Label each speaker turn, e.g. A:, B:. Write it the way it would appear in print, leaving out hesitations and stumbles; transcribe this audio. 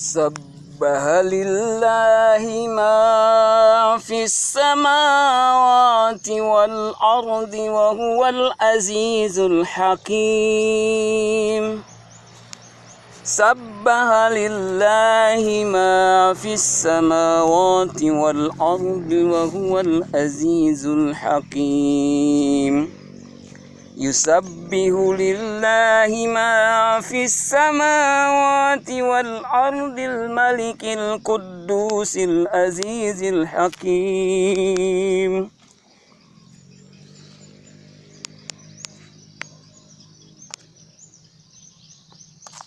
A: سبح لله ما في السماوات والأرض وهو العزيز الحكيم. سبح لله ما في السماوات والأرض وهو العزيز الحكيم. يسبح لله ما في السماوات والأرض الملك القدوس العزيز الحكيم.